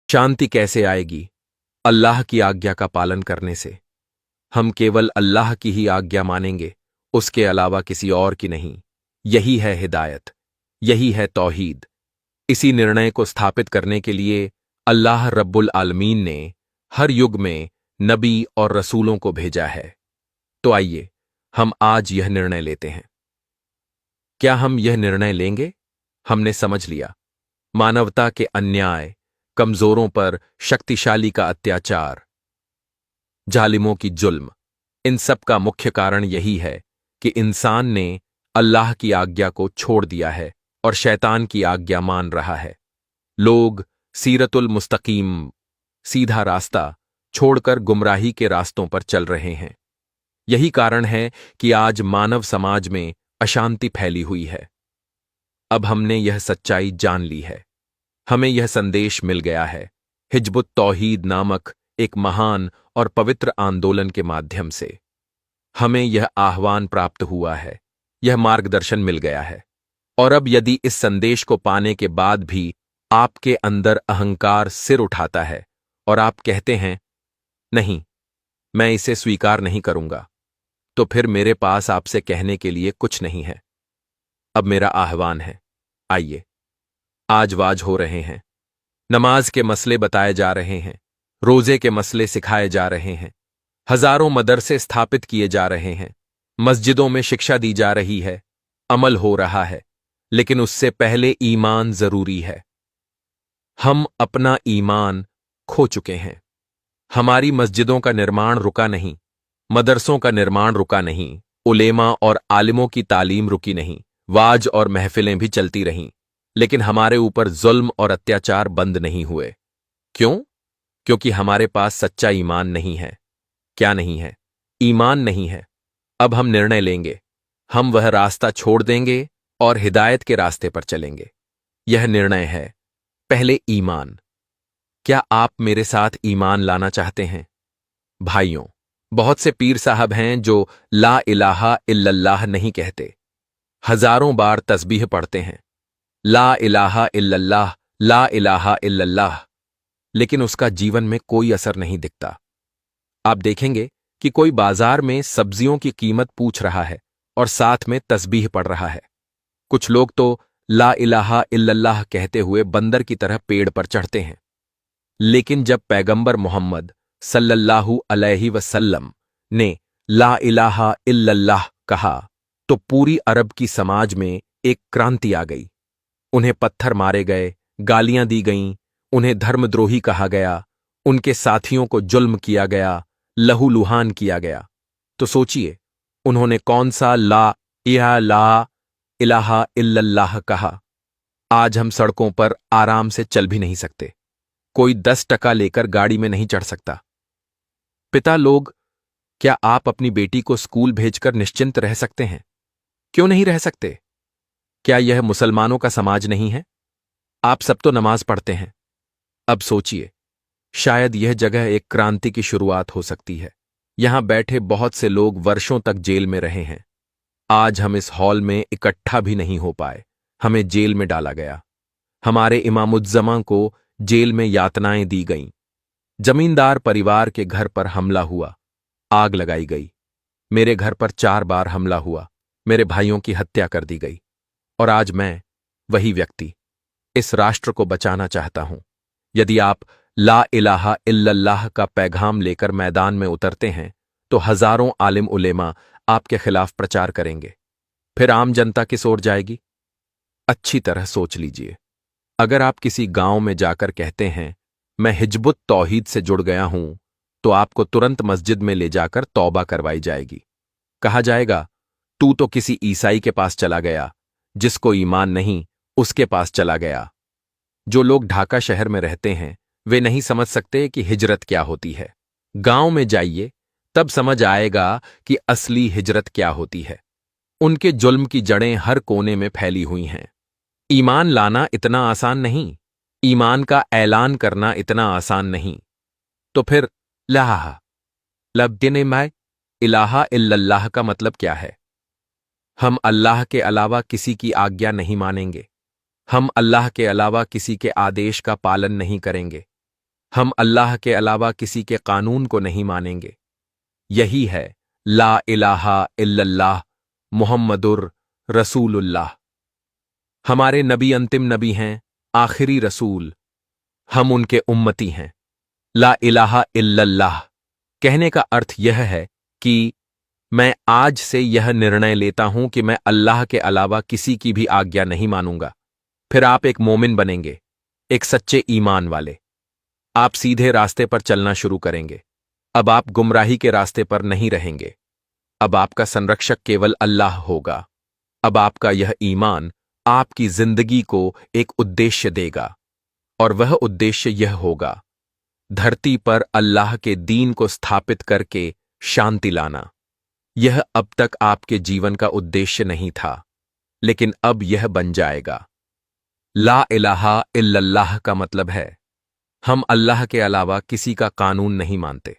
शांति कैसे आएगी? अल्लाह की आज्ञा का पालन करने से। हम केवल अल्लाह की ही आज्ञा मानेंगे, उसके अलावा किसी और की नहीं। यही है हिदायत, यही है तौहीद। इसी निर्णय को स्थापित करने के लिए अल्लाह रब्बुल आलमीन ने हर युग में नबी और रसूलों को भेजा है। तो आइए हम आज यह निर्णय लेते हैं। क्या हम यह निर्णय लेंगे? हमने समझ लिया, मानवता के अन्याय, कमजोरों पर शक्तिशाली का अत्याचार, जालिमों की जुल्म, इन सब का मुख्य कारण यही है कि इंसान ने अल्लाह की आज्ञा को छोड़ दिया है और शैतान की आज्ञा मान रहा है। लोग सीरतुल मुस्तकीम, सीधा रास्ता छोड़कर गुमराही के रास्तों पर चल रहे हैं। यही कारण है कि आज मानव समाज में अशांति फैली हुई है। अब हमने यह सच्चाई जान ली है, हमें यह संदेश मिल गया है हिजबुत तौहीद नामक एक महान और पवित्र आंदोलन के माध्यम से। हमें यह आह्वान प्राप्त हुआ है, यह मार्गदर्शन मिल गया है। और अब यदि इस संदेश को पाने के बाद भी आपके अंदर अहंकार सिर उठाता है और आप कहते हैं नहीं, मैं इसे स्वीकार नहीं करूंगा, तो फिर मेरे पास आपसे कहने के लिए कुछ नहीं है। अब मेरा आह्वान है, आइए। आज वाज हो रहे हैं, नमाज के मसले बताए जा रहे हैं, रोजे के मसले सिखाए जा रहे हैं, हजारों मदरसे स्थापित किए जा रहे हैं, मस्जिदों में शिक्षा दी जा रही है, अमल हो रहा है, लेकिन उससे पहले ईमान जरूरी है। हम अपना ईमान खो चुके हैं। हमारी मस्जिदों का निर्माण रुका नहीं, मदरसों का निर्माण रुका नहीं, उलेमा और आलिमों की तालीम रुकी नहीं, वाज और महफिलें भी चलती रहीं, लेकिन हमारे ऊपर जुल्म और अत्याचार बंद नहीं हुए। क्यों? क्योंकि हमारे पास सच्चा ईमान नहीं है। क्या नहीं है? ईमान नहीं है। अब हम निर्णय लेंगे, हम वह रास्ता छोड़ देंगे और हिदायत के रास्ते पर चलेंगे। यह निर्णय है, पहले ईमान। क्या आप मेरे साथ ईमान लाना चाहते हैं? भाइयों, बहुत से पीर साहब हैं जो ला इलाहा इल्लल्लाह नहीं कहते, हजारों बार तस्बीह पढ़ते हैं, ला इलाहा इल्लल्लाह, ला इलाहा इल्लल्लाह, लेकिन उसका जीवन में कोई असर नहीं दिखता। आप देखेंगे कि कोई बाजार में सब्जियों की कीमत पूछ रहा है और साथ में तस्बीह पढ़ रहा है। कुछ लोग तो ला इलाहा इल्लल्लाह कहते हुए बंदर की तरह पेड़ पर चढ़ते हैं। लेकिन जब पैगंबर मोहम्मद सल्लल्लाहु अलैहि वसल्लम ने ला इलाहा इल्लल्लाह कहा तो पूरी अरब की समाज में एक क्रांति आ गई। उन्हें पत्थर मारे गए, गालियां दी गईं, उन्हें धर्मद्रोही कहा गया, उनके साथियों को जुल्म किया गया, लहूलुहान किया गया। तो सोचिए, उन्होंने कौन सा ला इलाहा इल्लल्लाह कहा। आज हम सड़कों पर आराम से चल भी नहीं सकते, कोई 10 टका लेकर गाड़ी में नहीं चढ़ सकता। पिता लोग, क्या आप अपनी बेटी को स्कूल भेजकर निश्चिंत रह सकते हैं? क्यों नहीं रह सकते? क्या यह मुसलमानों का समाज नहीं है? आप सब तो नमाज पढ़ते हैं। अब सोचिए, शायद यह जगह एक क्रांति की शुरुआत हो सकती है। यहां बैठे बहुत से लोग वर्षों तक जेल में रहे हैं। आज हम इस हॉल में इकट्ठा भी नहीं हो पाए, हमें जेल में डाला गया। हमारे इमामुज्जमा को जेल में यातनाएं दी गईं। जमींदार परिवार के घर पर हमला हुआ, आग लगाई गई। मेरे घर पर 4 बार हमला हुआ, मेरे भाइयों की हत्या कर दी गई। और आज मैं, वही व्यक्ति, इस राष्ट्र को बचाना चाहता हूं। यदि आप ला इलाहा इल्लल्लाह का पैगाम लेकर मैदान में उतरते हैं तो हजारों आलिम उलेमा आपके खिलाफ प्रचार करेंगे। फिर आम जनता किस ओर जाएगी? अच्छी तरह सोच लीजिए। अगर आप किसी गांव में जाकर कहते हैं मैं हिजबुत तौहीद से जुड़ गया हूं, तो आपको तुरंत मस्जिद में ले जाकर तौबा करवाई जाएगी। कहा जाएगा, तू तो किसी ईसाई के पास चला गया, जिसको ईमान नहीं उसके पास चला गया। जो लोग ढाका शहर में रहते हैं वे नहीं समझ सकते कि हिजरत क्या होती है। गांव में जाइए, तब समझ आएगा कि असली हिजरत क्या होती है। उनके जुल्म की जड़ें हर कोने में फैली हुई हैं। ईमान लाना इतना आसान नहीं, ईमान का ऐलान करना इतना आसान नहीं। तो फिर ला इलाहा इल्लल्लाह का मतलब क्या है? हम अल्लाह के अलावा किसी की आज्ञा नहीं मानेंगे। हम अल्लाह के अलावा किसी के आदेश का पालन नहीं करेंगे। हम अल्लाह के अलावा किसी के कानून को नहीं मानेंगे। यही है ला इलाहा इल्लल्लाह मुहम्मदुर रसूलुल्लाह। हमारे नबी अंतिम नबी हैं, आखिरी रसूल। हम उनके उम्मती हैं। ला इलाहा इल्लल्लाह कहने का अर्थ यह है कि मैं आज से यह निर्णय लेता हूं कि मैं अल्लाह के अलावा किसी की भी आज्ञा नहीं मानूंगा। फिर आप एक मोमिन बनेंगे, एक सच्चे ईमान वाले। आप सीधे रास्ते पर चलना शुरू करेंगे। अब आप गुमराही के रास्ते पर नहीं रहेंगे। अब आपका संरक्षक केवल अल्लाह होगा। अब आपका यह ईमान आपकी जिंदगी को एक उद्देश्य देगा, और वह उद्देश्य यह होगा धरती पर अल्लाह के दीन को स्थापित करके शांति लाना। यह अब तक आपके जीवन का उद्देश्य नहीं था, लेकिन अब यह बन जाएगा। ला इलाहा इल्लल्लाह का मतलब है हम अल्लाह के अलावा किसी का कानून नहीं मानते।